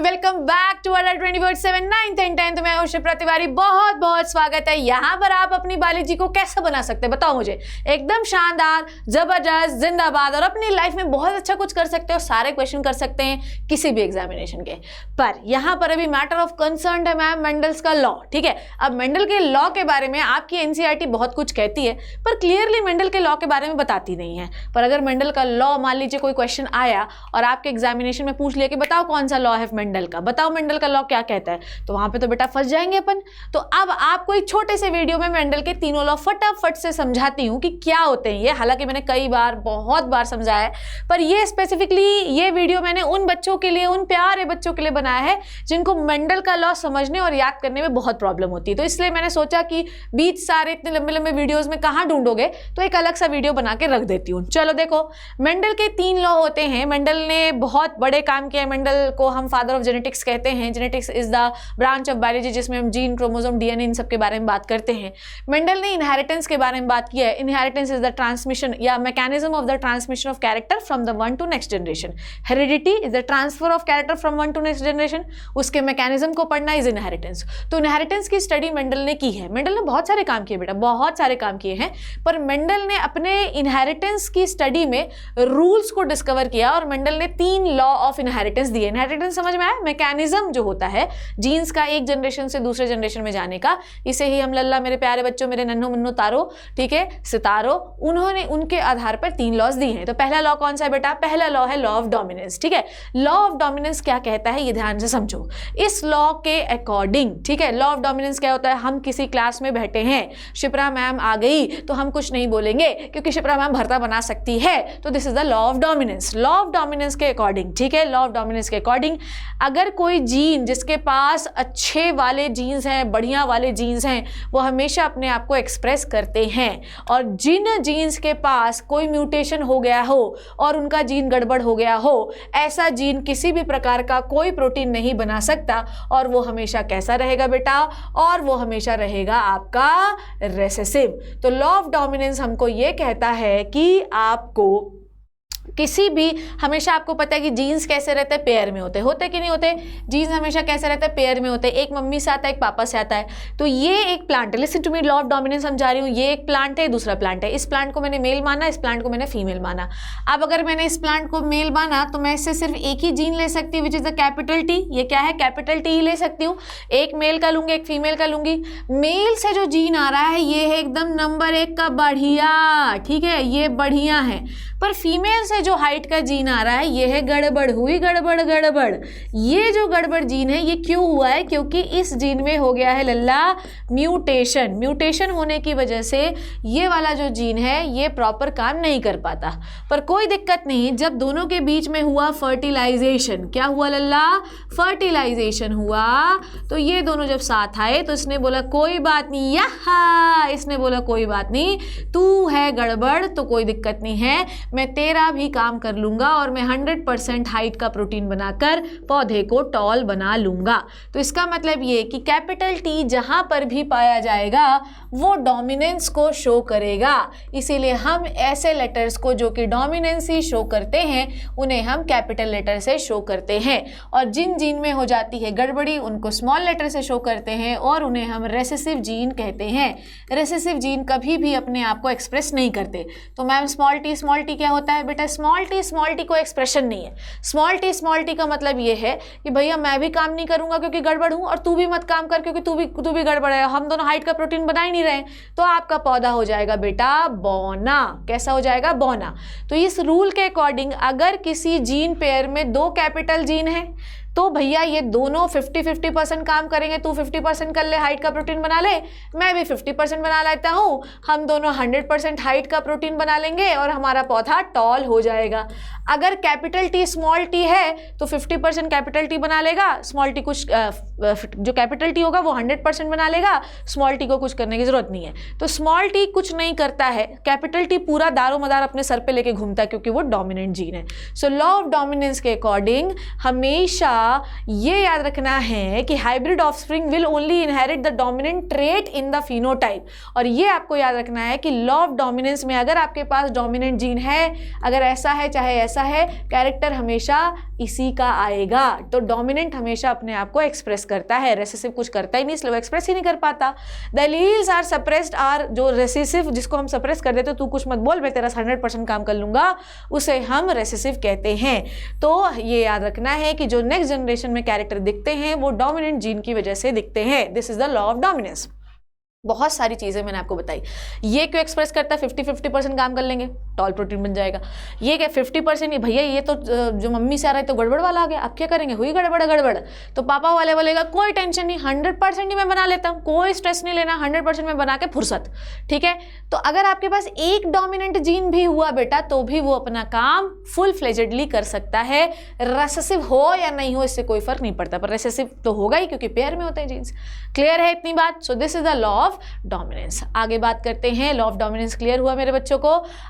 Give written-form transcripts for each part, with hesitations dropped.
Welcome back to अडल्ट 24/7 9th and 10th में शिप्रा तिवारी। बहुत बहुत स्वागत है। यहाँ पर आप अपनी बायोलॉजी को कैसे बना सकते हैं बताओ मुझे, एकदम शानदार, जबरदस्त, जिंदाबाद और अपनी लाइफ में बहुत अच्छा कुछ कर सकते हो। सारे क्वेश्चन कर सकते हैं किसी भी एग्जामिनेशन के। पर यहाँ पर अभी मैटर ऑफ कंसर्न है मैम मेंडल्स का लॉ। ठीक है, अब मेंडल के लॉ के बारे में आपकी एनसीईआरटी बहुत कुछ कहती है पर क्लियरली मेंडल के लॉ के बारे में बताती नहीं है। पर अगर मेंडल का लॉ मान लीजिए कोई क्वेश्चन आया और आपके एग्जामिनेशन में पूछ लिया कि बताओ कौन सा लॉ है मेंडल का, बताओ मेंडल का लॉ क्या कहता है, तो वहां पे तो बेटा फंस जाएंगे अपन। तो अब आपको एक छोटे से वीडियो में मेंडल के तीनों लॉ फटाफट से समझाती हूं कि क्या होते हैं ये। हालांकि मैंने कई बार बहुत बार समझाया है पर ये स्पेसिफिकली ये वीडियो मैंने उन बच्चों के लिए, उन प्यारे बच्चों के लिए बनाया है जिनको मेंडल का लॉ समझने और याद करने में बहुत प्रॉब्लम होती है। तो इसलिए मैंने सोचा कि बीच सारे इतने लंबे लंबे वीडियोज में कहाँ ढूंढोगे, तो एक अलग सा वीडियो बना के रख देती हूँ। चलो देखो, मेंडल के 3 लॉ होते हैं। मेंडल ने बहुत बड़े काम किया है। मेंडल को हम फादर ऑफ जेनेटिक्स कहते हैं। Genetics is the branch of biology जिसमें हम जीन, क्रोमोसोम, डीएनए इन सब के बारे में बात करते हैं। मेंडल ने इनहेरिटेंस के बारे में बात किया है। इनहेरिटेंस इज द ट्रांसमिशन या mechanism of the transmission of character from the one two next generation. Heredity is the transfer of character from one two next generation. उसके मैकेनिज्म को पढ़ना इज इनहेरिटेंस। तो इनहेरिटेंस की study Mendel ने की है। Mendel ने बहुत सारे काम किए बेटा, बहुत सारे काम किए हैं। पर मेंडल ने अपने इनहेरिटेंस की स्टडी में रूल्स को डिस्कवर किया और मेंडल ने 3 लॉ ऑफ इनहेरिटेंस दिए। इनहेरिटेंस समझ में आया? मैकेनिज्म जो होता है जीन्स का एक जनरेशन से दूसरे जनरेशन में जाने का, इसे ही हम लल्ला, मेरे प्यारे बच्चों, मेरे नन्हो मुन्नो तारो, ठीक है, सितारो, उन्होंने उनके आधार पर 3 लॉज दिए हैं। तो पहला लॉ कौन सा है बेटा? पहला लॉ है लॉ ऑफ डोमिनेंस। ठीक है, लॉ ऑफ डोमिनेंस क्या कहता है ये ध्यान से समझो। इस लॉ के अकॉर्डिंग, ठीक है, लॉ ऑफ डोमिनेंस क्या होता है? हम किसी क्लास में बैठे हैं, शिप्रा मैम आ गई तो हम कुछ नहीं बोलेंगे क्योंकि शिप्रा मैम भरता बना सकती है। तो this is the law of dominance. Law of dominance के अकॉर्डिंग, ठीक है, लॉ ऑफ डोमिनेंस के अकॉर्डिंग अगर कोई जीन जिसके पास अच्छे वाले जीन्स हैं, बढ़िया वाले जीन्स हैं, वो हमेशा अपने आप को एक्सप्रेस करते हैं। और जिन जीन्स के पास कोई म्यूटेशन हो गया हो और उनका जीन गड़बड़ हो गया हो, ऐसा जीन किसी भी प्रकार का कोई प्रोटीन नहीं बना सकता और वो हमेशा कैसा रहेगा बेटा? और वो हमेशा रहेगा आपका रेसेसिव। तो लॉ ऑफ डोमिनेंस हमको ये कहता है कि आपको किसी भी, हमेशा आपको पता है कि जीन्स कैसे रहते हैं? पेयर में होते कि नहीं होते? जीन्स हमेशा कैसे रहते हैं? पेयर में होते हैं। एक मम्मी से आता है, एक पापा से आता है। तो ये एक प्लांट है, listen to me, law of dominance समझा रही हूँ। ये एक प्लांट है, दूसरा प्लांट है। इस प्लांट को मैंने मेल माना, इस प्लांट को मैंने फीमेल माना। अब अगर मैंने इस प्लांट को मेल माना तो मैं इससे सिर्फ एक ही जीन ले सकती हूँ, विच इज द कैपिटल टी। ये क्या है? कैपिटल टी ही ले सकती हूँ। एक मेल का लूंगी, एक फीमेल का लूंगी। मेल से जो जीन आ रहा है ये है एकदम नंबर 1 का बढ़िया, ठीक है, ये बढ़िया है। पर फीमेल से जो हाइट का जीन आ रहा है ये है गड़बड़ हुई, गड़बड़ गड़बड़। ये जो गड़बड़ जीन है ये क्यों हुआ है? क्योंकि इस जीन में हो गया है लल्ला म्यूटेशन। म्यूटेशन होने की वजह से ये वाला जो जीन है ये प्रॉपर काम नहीं कर पाता। पर कोई दिक्कत नहीं, जब दोनों के बीच में हुआ फर्टिलाइजेशन, क्या हुआ लल्ला? फर्टिलाइजेशन हुआ। तो ये दोनों जब साथ आए तो इसने बोला कोई बात नहीं, यहाँ इसने बोला कोई बात नहीं, तू है गड़बड़ तो कोई दिक्कत नहीं है, मैं तेरा भी काम कर लूंगा और मैं 100% हाइट का प्रोटीन बनाकर पौधे को टॉल बना लूंगा। तो इसका मतलब ये कि कैपिटल टी जहां पर भी पाया जाएगा वो डोमिनेंस को शो करेगा। इसीलिए हम ऐसे लेटर्स को जो कि डोमिनेंस ही शो करते हैं उन्हें हम कैपिटल लेटर से शो करते हैं। और जिन जीन में हो जाती है गड़बड़ी उनको स्मॉल लेटर से शो करते हैं और उन्हें हम रेसेसिव जीन कहते हैं। रेसेसिव जीन कभी भी अपने आप को एक्सप्रेस नहीं करते। तो मैम स्मॉल टी क्या होता है बेटा? स्मॉल टी कोई एक्सप्रेशन नहीं है। स्मॉल टी का मतलब ये है कि भैया मैं भी काम नहीं करूंगा क्योंकि गड़बड़ हूं और तू भी मत काम कर क्योंकि तू भी गड़बड़ है, हम दोनों हाइट का प्रोटीन बना ही नहीं रहे। तो आपका पौधा हो जाएगा बेटा बौना। कैसा हो जाएगा? बौना। तो इस रूल के अकॉर्डिंग अगर किसी जीन पेयर में 2 कैपिटल जीन है तो भैया ये दोनों 50-50% काम करेंगे। तू 50% कर ले, हाइट का प्रोटीन बना ले, मैं भी 50% बना लेता हूँ, हम दोनों 100% हाइट का प्रोटीन बना लेंगे और हमारा पौधा टॉल हो जाएगा। अगर कैपिटल टी स्मॉल टी है तो 50% कैपिटल टी बना लेगा, स्मॉल टी कुछ जो कैपिटल टी होगा वो 100% बना लेगा, स्मॉल टी को कुछ करने की जरूरत नहीं है। तो स्मॉल टी कुछ नहीं करता है, कैपिटल टी पूरा दारोमदार अपने सर पे लेके घूमता है क्योंकि वो डोमिनेंट जीन है। सो लॉ ऑफ डोमिनेंस के अकॉर्डिंग हमेशा ये याद रखना है कि hybrid offspring will only inherit the dominant trait in the phenotype, और ये आपको याद रखना है कि लॉ ऑफ डोमिनेंस में अगर आपके पास डोमिनेंट जीन है, अगर ऐसा है चाहे ऐसा है, कैरेक्टर हमेशा इसी का आएगा। तो डोमिनेंट हमेशा अपने आप को एक्सप्रेस करता है, रेसेसिव कुछ करता ही नहीं, इसलिए वो एक्सप्रेस ही नहीं कर पाता। The alleles are suppressed are, जो रेसेसिव जिसको हम सप्रेस कर देते, तू कुछ मत बोल मैं तेरा 100% काम कर लूंगा, उसे हम रेसेसिव कहते हैं। तो ये याद रखना है कि जो नेक्स्ट जनरेशन में कैरेक्टर दिखते हैं वो डोमिनेंट जीन की वजह से दिखते हैं। This is the law of dominance. बहुत सारी चीज़ें मैंने आपको बताई। ये क्यों एक्सप्रेस करता है 50-50% काम कर लेंगे, टॉल प्रोटीन बन जाएगा। ये क्या 50%, ये भैया ये तो जो मम्मी से आ रहा है तो गड़बड़ वाला आ गया, अब क्या करेंगे, हुई गड़बड़। तो पापा वाले बोलेगा कोई टेंशन नहीं, 100% ही मैं बना लेता हूँ, कोई स्ट्रेस नहीं लेना, 100% में बना के फुर्सत। ठीक है, तो अगर आपके पास एक डोमिनेंट जीन भी हुआ बेटा तो भी वो अपना काम फुल फ्लेजेडली कर सकता है। रेसेसिव हो या नहीं हो इससे कोई फर्क नहीं पड़ता, पर रेसेसिव तो होगा ही क्योंकि पेयर में होते हैं जीन्स। क्लियर है इतनी बात? सो this is the law of dominance. आगे बात करते हैं, लॉ ऑफ डोमिनेंस क्लियर हुआ मेरे बच्चों को।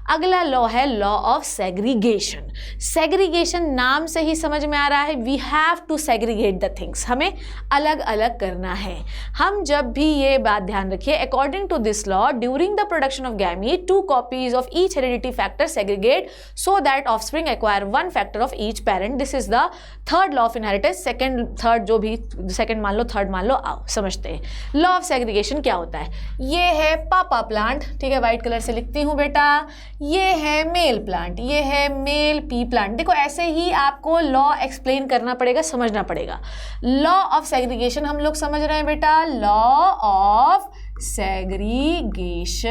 अगला लॉ है लॉ ऑफ सेग्रीगेशन। सेग्रीगेशन नाम से ही समझ में आ रहा है, we have to segregate the things, हमें अलग अलग करना है। हम जब भी ये बात ध्यान रखिए, according to this law during the production of gamete 2 copies of each heredity factor segregate so that offspring acquire 1 factor of each parent. This is the third law of inheritance. Second third जो भी, second मान लो third मान लो, आओ समझते हैं law of segregation क्या होता है। ये है पापा प्लांट, ठीक है, व्हाइट कलर से लिखती हूँ बेटा। ये है मेल प्लांट, ये है मेल पी प्लांट। देखो ऐसे ही आपको लॉ एक्सप्लेन करना पड़ेगा, समझना पड़ेगा। लॉ ऑफ सेग्रीगेशन हम लोग समझ रहे हैं बेटा, law of segregation.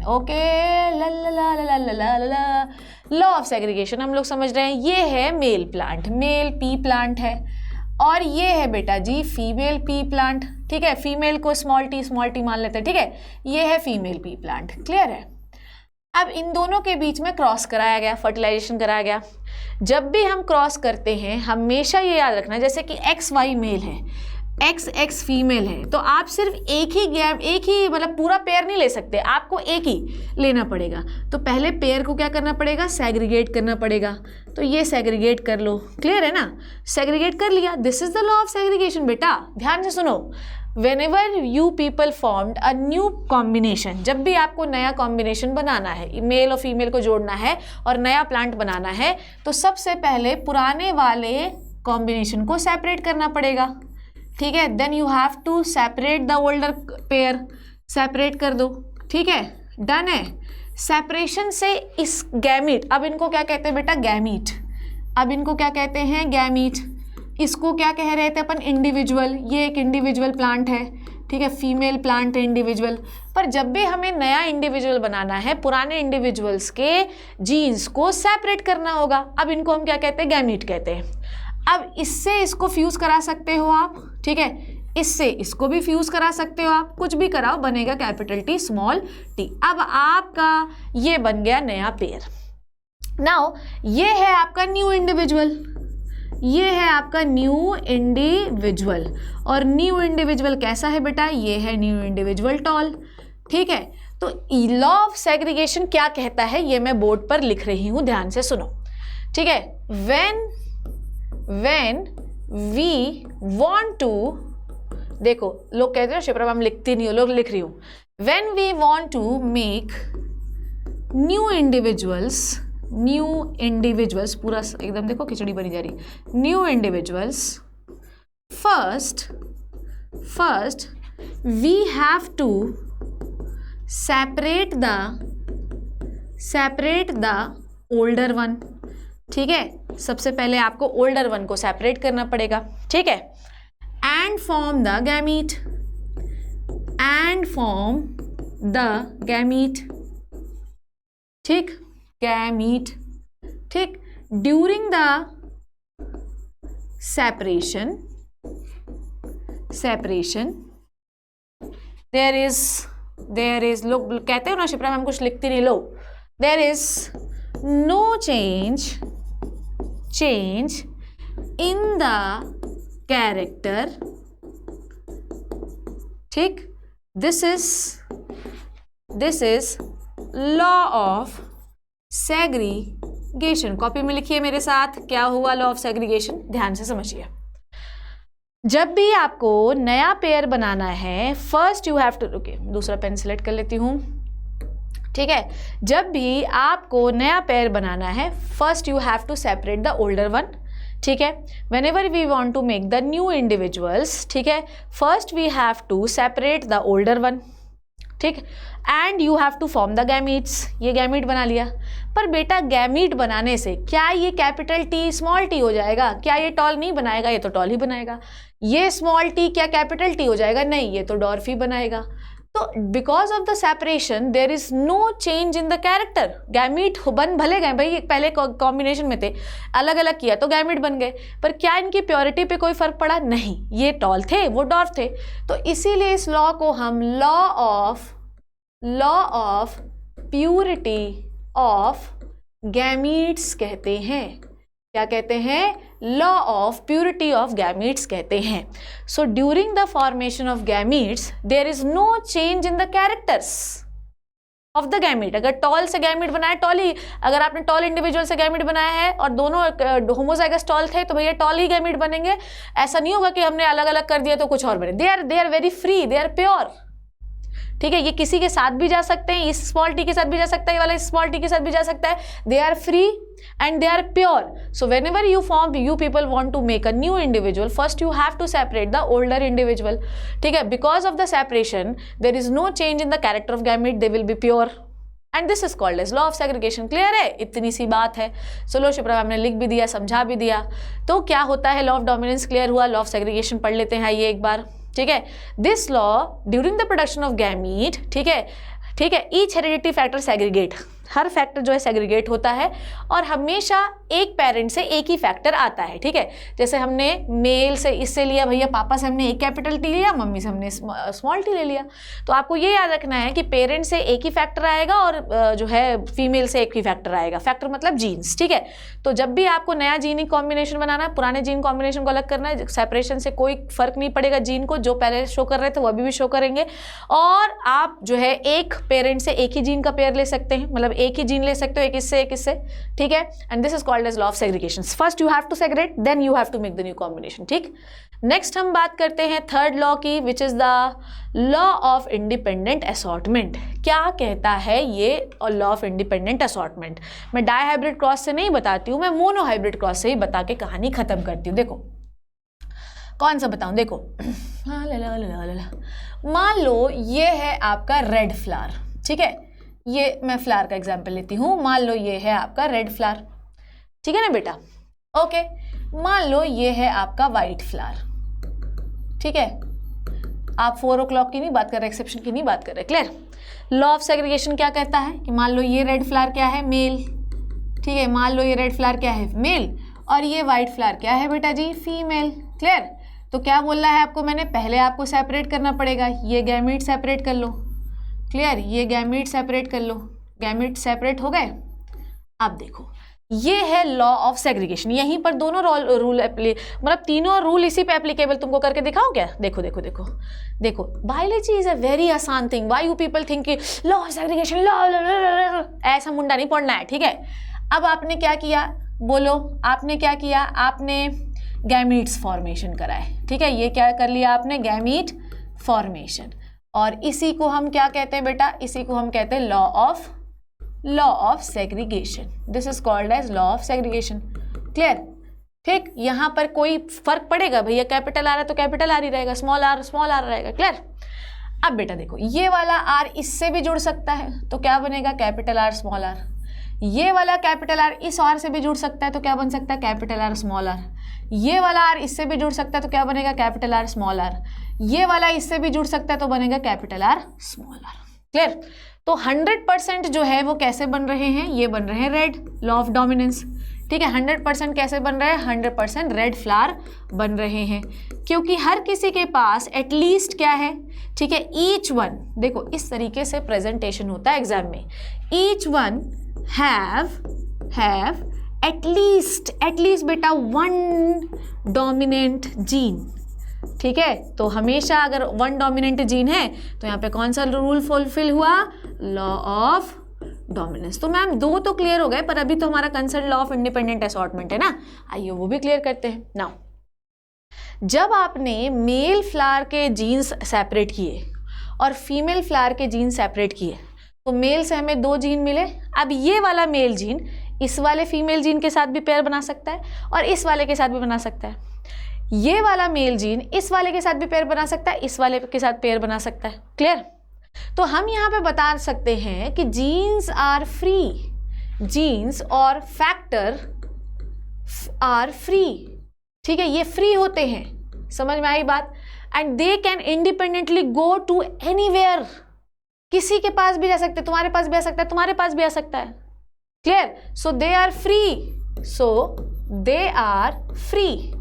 Okay, law of segregation हम लोग समझ रहे हैं। ये है male plant, male pea plant है, और ये है बेटा जी फीमेल पी प्लांट। ठीक है, फीमेल को स्मॉल टी मान लेते हैं। ठीक है, ये है फीमेल पी प्लांट। क्लियर है? अब इन दोनों के बीच में क्रॉस कराया गया, फर्टिलाइजेशन कराया गया। जब भी हम क्रॉस करते हैं हमेशा ये याद रखना, जैसे कि XY मेल है, XX फीमेल है, तो आप सिर्फ एक ही मतलब पूरा पेयर नहीं ले सकते, आपको एक ही लेना पड़ेगा। तो पहले पेयर को क्या करना पड़ेगा, सेग्रीगेट करना पड़ेगा। तो ये सेग्रीगेट कर लो, क्लियर है ना, सेग्रीगेट कर लिया। This is the law of segregation बेटा, ध्यान से सुनो। Whenever you people formed a new combination, जब भी आपको नया कॉम्बिनेशन बनाना है, मेल और फीमेल को जोड़ना है और नया प्लांट बनाना है, तो सबसे पहले पुराने वाले कॉम्बिनेशन को सेपरेट करना पड़ेगा। ठीक है, then you have to separate the older pair, separate कर दो। ठीक है, डन है। सेपरेशन से इस गैमीट, अब इनको क्या कहते हैं बेटा, गैमीट। अब इनको क्या कहते हैं, गैमीट। इसको क्या कह रहे थे अपन, इंडिविजुअल। ये एक इंडिविजुअल प्लांट है, ठीक है, फीमेल प्लांट है इंडिविजुअल। पर जब भी हमें नया इंडिविजुअल बनाना है, पुराने इंडिविजुअल्स के जीन्स को सेपरेट करना होगा। अब इनको हम क्या कहते हैं, गैमीट कहते हैं। अब इससे इसको फ्यूज करा सकते हो आप, ठीक है, इससे इसको भी फ्यूज करा सकते हो आप, कुछ भी कराओ, बनेगा कैपिटल T स्मॉल t। अब आपका ये बन गया नया पेयर। नाउ ये है आपका न्यू इंडिविजुअल, ये है आपका न्यू इंडिविजुअल। और न्यू इंडिविजुअल कैसा है बेटा, ये है न्यू इंडिविजुअल टॉल। ठीक है, तो लॉ ऑफ सेग्रीगेशन क्या कहता है ये मैं बोर्ड पर लिख रही हूं, ध्यान से सुनो। ठीक है, व्हेन वी वांट टू, देखो लोग कहते हैं शिप्रा मैम लिखती नहीं हो, लोग लिख रही हूं। When we want to make new individuals, पूरा एकदम देखो खिचड़ी बनी जा रही। New individuals, first we have to separate the older one. ठीक है, सबसे पहले आपको ओल्डर वन को सेपरेट करना पड़ेगा। ठीक है, एंड फॉर्म द गैमीट। ठीक, गैमीट। ठीक, during the separation there is लोग कहते हो ना शिप्रा मैम कुछ लिखती नहीं, लो, there is no change in the character. ठीक, this is law of segregation. Copy में लिखिए मेरे साथ, क्या हुआ लॉ ऑफ सेग्रीगेशन, ध्यान से समझिए। जब भी आपको नया पेयर बनाना है, first you have to, okay दूसरा पेन सेलेक्ट कर लेती हूँ, ठीक है। जब भी आपको नया पेयर बनाना है, first you have to separate the older one, ठीक है। Whenever we want to make the new individuals, ठीक है, first we have to separate the older one, ठीक, and you have to form the gametes. ये gamete बना लिया, पर बेटा गैमीट बनाने से क्या ये कैपिटल टी स्मॉल टी हो जाएगा? क्या ये टॉल नहीं बनाएगा? ये तो टॉल ही बनाएगा। ये स्मॉल टी क्या कैपिटल टी हो जाएगा? नहीं, ये तो डॉर्फ ही बनाएगा। तो because of the separation there is no change in the character. Gamete बन भले गए भाई, पहले कॉम्बिनेशन में थे, अलग अलग किया तो गैमीट बन गए, पर क्या इनकी प्योरिटी पे कोई फर्क पड़ा? नहीं, ये टॉल थे, वो डॉर्फ थे। तो इसीलिए इस लॉ को हम law of purity of gametes कहते हैं। क्या कहते हैं? Law of purity of gametes कहते हैं। So during the formation of gametes there is no change in the characters of the gamete. अगर टॉल से गैमीट बनाया, टॉल ही, अगर आपने टॉल इंडिविजुअल से गैमीट बनाया है और दोनों होमोजाइगस टॉल थे, तो भैया टॉल ही गैमीट बनेंगे। ऐसा नहीं होगा कि हमने अलग अलग कर दिया तो कुछ और बने। They are very free, they are pure, ठीक है। ये किसी के साथ भी जा सकते हैं, इस स्मॉल टी के साथ भी जा सकता है, ये वाला इस स्मॉल टी के साथ भी जा सकता है। They are free and they are pure. So whenever you people want to make a new individual, first you have to separate the older individual, ठीक है। Because of the separation there is no change in the character of gamete, they will be pure and this is called as law of segregation। Clear है? इतनी सी बात है। चलो Shipra ma'am ने लिख भी दिया, समझा भी दिया। तो क्या होता है? लॉ ऑफ डोमिनेंस क्लियर हुआ, लॉ ऑफ सेग्रीगेशन पढ़ लेते हैं ये एक बार, ठीक है। This law during the production of gamete, ठीक है, ठीक है, ईच हेरिडिटी फैक्टर सेग्रीगेट, हर फैक्टर जो है सेग्रीगेट होता है और हमेशा एक पेरेंट से एक ही फैक्टर आता है, ठीक है। जैसे हमने मेल से इससे लिया भैया, पापा से हमने एक कैपिटल टी लिया, मम्मी से हमने स्मॉल टी ले लिया। तो आपको ये याद रखना है कि पेरेंट से एक ही फैक्टर आएगा और जो है फीमेल से एक ही फैक्टर आएगा। फैक्टर मतलब जीन्स, ठीक है। तो जब भी आपको नया जीनिक कॉम्बिनेशन बनाना है, पुराने जीन कॉम्बिनेशन को अलग करना है, सेपरेशन से कोई फर्क नहीं पड़ेगा जीन को, जो पहले शो कर रहे थे वो अभी भी शो करेंगे। और आप जो है एक पेरेंट से एक ही जीन का पेयर ले सकते हैं, मतलब एक ही जीन ले सकते हो, एक इससे, ठीक है। And this is called as law of segregation. First you have to segregate, then you have to make the new combination, ठीक। नेक्स्ट हम बात करते हैं थर्ड लॉ की, which is the law of independent assortment. क्या कहता है ये लॉ ऑफ इंडिपेंडेंट असॉर्टमेंट? मैं डाई हाइब्रिड क्रॉस से नहीं बताती हूँ, मैं मोनो हाइब्रिड क्रॉस से ही बता के कहानी खत्म करती हूँ। देखो कौन सा बताऊँ, देखो मान लो ये है आपका रेड फ्लावर, ठीक है। ये मैं फ्लावर का एग्जाम्पल लेती हूँ। मान लो ये है आपका रेड फ्लावर, ठीक है ना बेटा, ओके। मान लो ये है आपका वाइट फ्लावर, ठीक है। आप 4 o'clock की नहीं बात कर रहे, एक्सेप्शन की नहीं बात कर रहे, क्लियर। लॉ ऑफ सेग्रीगेशन क्या कहता है कि मान लो ये रेड फ्लावर क्या है? मेल, ठीक है। मान लो ये रेड फ्लावर क्या है? मेल, और ये वाइट फ्लावर क्या है बेटा जी? Female, clear. तो क्या बोल रहा है आपको मैंने? पहले आपको सेपरेट करना पड़ेगा, ये गैमीट सेपरेट कर लो, क्लियर। ये गैमीट सेपरेट कर लो, गैमीट सेपरेट हो गए। अब देखो ये है लॉ ऑफ सेग्रीगेशन। यहीं पर दोनों रूल मतलब तीनों रूल इसी पे एप्लीकेबल। तुमको करके दिखाओ क्या? देखो देखो देखो देखो, बायोलॉजी इज अ वेरी आसान thing. Why you people think law of segregation, law, ऐसा मुंडा नहीं पढ़ना है, ठीक है। अब आपने क्या किया, बोलो आपने क्या किया? आपने गैमीट्स फॉर्मेशन कराए, ठीक है। ये क्या कर लिया आपने? Gamete formation. और इसी को हम क्या कहते हैं बेटा? इसी को हम कहते हैं law of segregation. This is called as law of segregation, clear, ठीक। यहाँ पर कोई फर्क पड़ेगा भैया? कैपिटल आर है तो कैपिटल आर ही रहेगा, स्मॉल आर रहेगा, क्लियर। अब बेटा देखो, ये वाला आर इससे भी जुड़ सकता है तो क्या बनेगा? Capital R small R. ये वाला कैपिटल आर इस आर से भी जुड़ सकता है तो क्या बन सकता है? Capital R small R. ये वाला आर इससे भी जुड़ सकता है तो क्या बनेगा? Capital R small R. ये वाला इससे भी जुड़ सकता है तो बनेगा capital R small R, clear. तो 100% जो है वो कैसे बन रहे हैं? ये बन रहे हैं रेड, लॉ ऑफ डोमिनेंस, ठीक है। 100% कैसे बन रहे हैं? 100% रेड फ्लावर बन रहे हैं, क्योंकि हर किसी के पास एटलीस्ट क्या है, ठीक है, ईच वन, देखो इस तरीके से प्रेजेंटेशन होता है एग्जाम में, ईच वन हैव एटलीस्ट बेटा 1 डोमिनेंट जीन, ठीक है। तो हमेशा अगर 1 डोमिनेंट जीन है तो यहाँ पे कौन सा रूल फुलफिल हुआ? Law of dominance. तो मैम 2 तो क्लियर हो गए, पर अभी तो हमारा concern law of independent assortment है ना। आइए वो भी क्लियर करते हैं। नाउ जब आपने मेल फ्लावर के जीन्स सेपरेट किए और फीमेल फ्लावर के जीन सेपरेट किए तो मेल से हमें 2 जीन मिले। अब ये वाला मेल जीन इस वाले फीमेल जीन के साथ भी पेयर बना सकता है और इस वाले के साथ भी बना सकता है। ये वाला मेल जीन इस वाले के साथ भी पेयर बना सकता है, इस वाले के साथ पेयर बना सकता है। क्लियर? तो हम यहाँ पे बता सकते हैं कि जीन्स आर फ्री, जीन्स और फैक्टर आर फ्री। ठीक है, ये फ्री होते हैं, समझ में आई बात? And they can independently go to anywhere, किसी के पास भी जा सकते हैं, तुम्हारे पास भी आ सकता है, तुम्हारे पास भी आ सकता है। Clear? So they are free, so they are free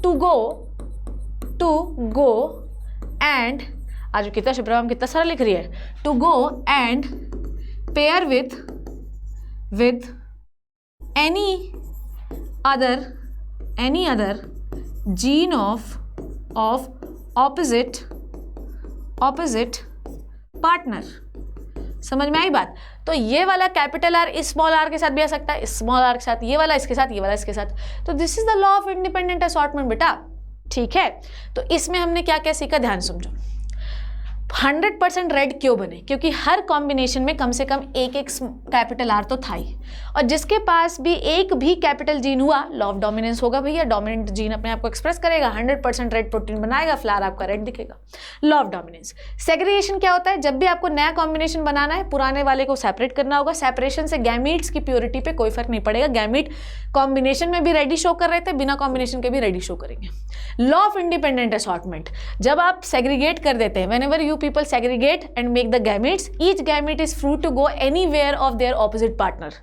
to go and, आज कितना शिप्राम कितना सारा लिख रही है, to go and pair with any other gene of opposite partner. समझ में आई बात? तो ये वाला कैपिटल आर इस स्मॉल आर के साथ भी आ सकता है, स्मॉल आर के साथ, ये वाला इसके साथ, ये वाला इसके साथ। तो this is the law of independent assortment बेटा। ठीक है, तो इसमें हमने क्या क्या सीखा, ध्यान समझो। 100% रेड क्यों बने? क्योंकि हर कॉम्बिनेशन में कम से कम एक कैपिटल आर तो था ही, और जिसके पास भी एक भी कैपिटल जीन हुआ लॉ ऑफ डोमिनेंस होगा भैया। डोमिनेंट जीन अपने आप को एक्सप्रेस करेगा, 100% रेड प्रोटीन बनाएगा, फ्लावर आपका रेड दिखेगा। Law of dominance. सेग्रीगेशन क्या होता है? जब भी आपको नया कॉम्बिनेशन बनाना है, पुराने वाले को सेपरेट करना होगा। सेपरेशन से गैमीट्स की प्योरिटी पे कोई फर्क नहीं पड़ेगा। गैमीट कॉम्बिनेशन में भी रेडी शो कर रहे थे, बिना कॉम्बिनेशन के भी रेडी शो करेंगे। Law of independent assortment. जब आप सेग्रीगेट कर देते हैं, whenever you people segregate and make the gametes, each gamete is free to go anywhere of their opposite partner।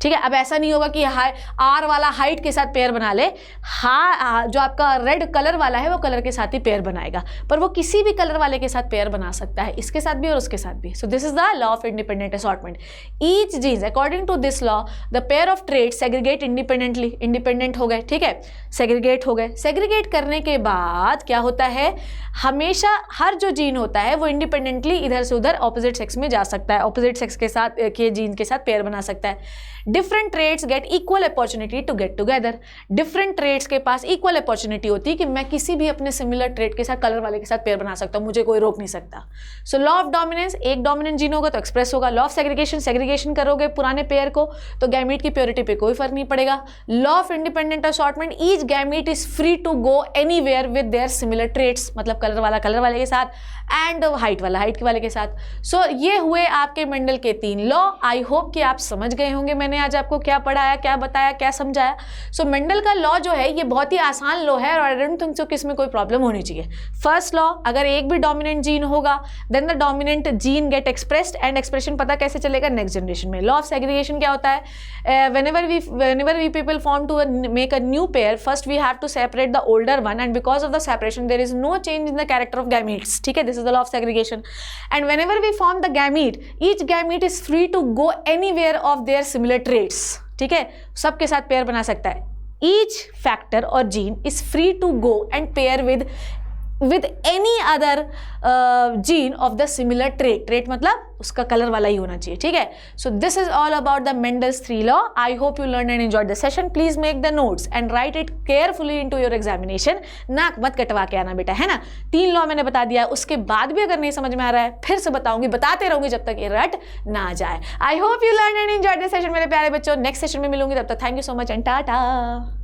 ठीक है, अब ऐसा नहीं होगा कि आर वाला हाइट के साथ पेयर बना ले, जो आपका रेड कलर वाला है वो कलर के साथ ही पेयर बनाएगा, पर वो किसी भी कलर वाले के साथ पेयर बना सकता है, इसके साथ भी और उसके साथ भी। So this is the law of independent assortment. Each genes according to this law the pair of traits segregate independently, independent हो गए। ठीक है, सेग्रीगेट हो गए। सेग्रीगेट करने के बाद क्या होता है, हमेशा हर जो जीन होता है वो इंडिपेंडेंटली इधर से उधर ऑपोजिट सेक्स में जा सकता है, ऑपोजिट सेक्स के साथ के जीन के साथ पेयर बना सकता है। Different traits get equal opportunity to get together. Different traits के पास इक्वल अपॉर्चुनिटी होती है कि मैं किसी भी अपने सिमिलर ट्रेड के साथ, कलर वाले के साथ पेयर बना सकता हूं, मुझे कोई रोक नहीं सकता। सो लॉ ऑफ डोमिनेंस, एक डोमिनेंट जीन होगा तो एक्सप्रेस होगा। लॉ ऑफ सेग्रीगेशन, सेग्रीगेशन करोगे पुराने पेयर को तो गैमीट की प्योरिटी पे कोई फर्क नहीं पड़ेगा। Law of independent assortment, each gamete is free to go anywhere with their similar traits, मतलब कलर वाला कलर वाले के साथ एंड हाइट वाला हाइट वाले के साथ। सो ये हुए आपके मेंडल के 3 लॉ। आई होप कि आप समझ गए होंगे मैंने आज आपको क्या पढ़ाया, क्या बताया, क्या समझाया। सो मेंडल का लॉ जो है ये बहुत ही आसान लॉ है और आई डोंट थिंक सो कि इसमें कोई प्रॉब्लम होनी चाहिए। फर्स्ट लॉ, अगर एक भी डोमिनेंट जीन होगा then the dominant gene get expressed, and expression पता कैसे चलेगा, नेक्स्ट जनरेशन में। लॉ ऑफ सेग्रीगेशन क्या होता है, whenever we people form to make a new pair, first we have to separate the older one, and because of the separation there is no change in the character of gametes. ठीक है, this is the law of segregation. And whenever we form the gamete, each gamete is free to go anywhere of their similar traits. ठीक है, सबके साथ pair बना सकता है। Each factor or gene is free to go and pair with any other gene of the similar trait मतलब उसका colour वाला ही होना चाहिए। ठीक है, so this is all about the Mendel's 3 law. I hope you learned and enjoyed the session. Please make the notes and write it carefully into your examination. नाक मत कटवा के आना बेटा, है ना। 3 लॉ मैंने बता दिया, उसके बाद भी अगर नहीं समझ में आ रहा है फिर से बताऊंगी, बताते रहूंगी जब तक ये रट ना जाए। I hope you learned and enjoyed the session मेरे प्यारे बच्चों। नेक्स्ट सेशन में मिलूंगी, तब तक thank you so much and Tata.